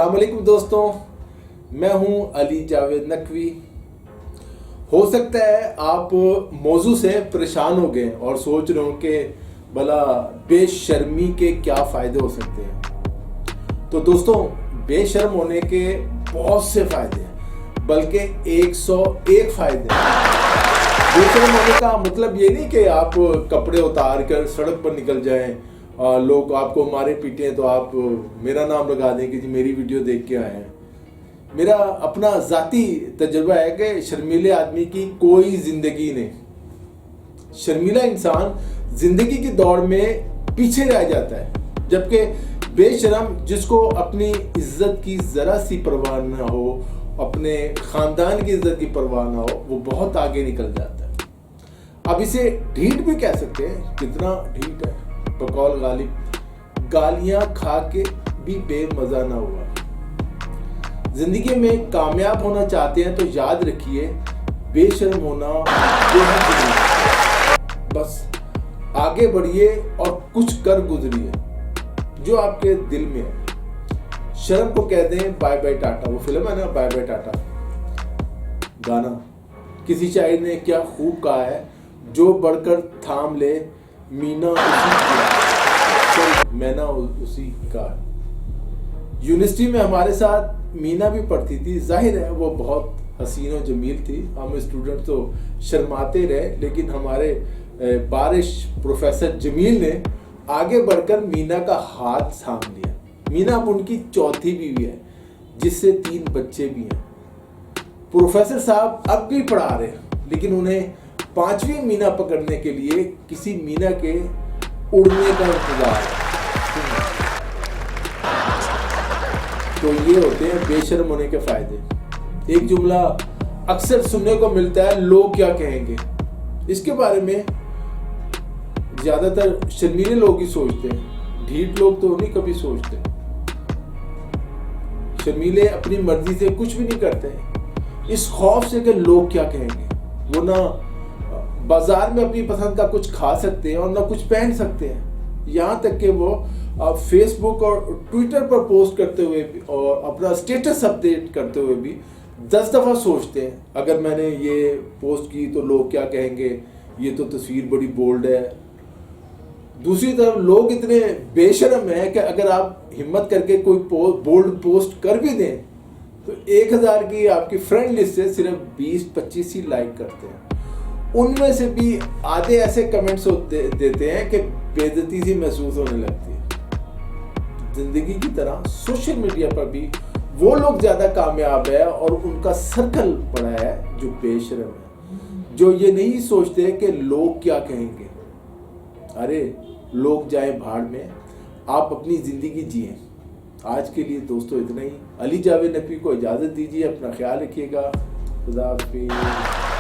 अस्सलाम वालेकुम दोस्तों, मैं हूं अली जावेद नकवी। हो सकता है आप मौजू से परेशान हो गए और सोच रहे हो कि भला बेशर्मी के क्या फ़ायदे हो सकते हैं। तो दोस्तों, बेशर्म होने के बहुत से फ़ायदे हैं, बल्कि 101 फ़ायदे हैं। बेशर्म होने का मतलब ये नहीं कि आप कपड़े उतार कर सड़क पर निकल जाएं, लोग आपको मारे पीटे तो आप मेरा नाम लगा दें कि जी मेरी वीडियो देख के आए हैं। मेरा अपना ज़ाती तजुर्बा है कि शर्मीले आदमी की कोई ज़िंदगी नहीं। शर्मीला इंसान ज़िंदगी की दौड़ में पीछे रह जाता है, जबकि बेशरम जिसको अपनी इज्जत की ज़रा सी परवाह ना हो, अपने ख़ानदान की इज्जत की परवाह ना हो, वो बहुत आगे निकल जाता है। अब इसे ढीठ भी कह सकते हैं। कितना ढीठ है, बकौल गालिब गालियां खा के भी बेमजा ना हुआ। जिंदगी में कामयाब होना चाहते हैं तो याद रखिए, बेशर्म होना बेहद जरूरी है। बस आगे बढ़िए और कुछ कर गुजरिए जो आपके दिल में है। शर्म को कह दें बाय बाय टाटा। वो फिल्म है ना, बाय बाय टाटा गाना। किसी शायर ने क्या खूब कहा है, जो बढ़कर थाम ले मीना मैना उसी का। यूनिवर्सिटी में हमारे साथ मीना भी पढ़ती थी। जाहिर है वो बहुत हसीन और जमील थी। हम स्टूडेंट तो शर्माते रहे, लेकिन हमारे बारिश प्रोफेसर जमील ने आगे बढ़कर मीना का हाथ थाम लिया। मीना अब उनकी चौथी बीवी है, जिससे 3 बच्चे भी हैं। प्रोफेसर साहब अब भी पढ़ा रहे हैं, लेकिन उन्हें 5वीं मीना पकड़ने के लिए किसी मीना के उड़ने का इंतजार है। तो ये होते हैं बेशर्म होने के फायदे। एक जुमला अक्सर सुनने को मिलता है, लोग क्या कहेंगे। इसके बारे में ज्यादातर शर्मीले लोग ही सोचते हैं, ढीठ लोग तो नहीं कभी सोचते। शर्मीले अपनी मर्जी से कुछ भी नहीं करते, इस खौफ से कि लोग क्या कहेंगे। वो ना बाजार में अपनी पसंद का कुछ खा सकते हैं और ना कुछ पहन सकते हैं। यहाँ तक कि वो फेसबुक और ट्विटर पर पोस्ट करते हुए भी और अपना स्टेटस अपडेट करते हुए भी 10 दफ़ा सोचते हैं, अगर मैंने ये पोस्ट की तो लोग क्या कहेंगे, ये तो तस्वीर बड़ी बोल्ड है। दूसरी तरफ लोग इतने बेशर्म हैं कि अगर आप हिम्मत करके कोई बोल्ड पोस्ट कर भी दें तो 1000 की आपकी फ्रेंड लिस्ट से सिर्फ 20-25 ही लाइक करते हैं। उनमें से भी आधे ऐसे कमेंट्स देते हैं कि बेइज्जती सी महसूस होने लगती है। जिंदगी की तरह सोशल मीडिया पर भी वो लोग ज्यादा कामयाब है और उनका सर्कल बड़ा है जो बेशर्म है, जो ये नहीं सोचते कि लोग क्या कहेंगे। अरे लोग जाए भाड़ में, आप अपनी जिंदगी जिए। आज के लिए दोस्तों इतना ही। अली जावेद नकवी को इजाजत दीजिए। अपना ख्याल रखिएगा। खुदा हाफिज़।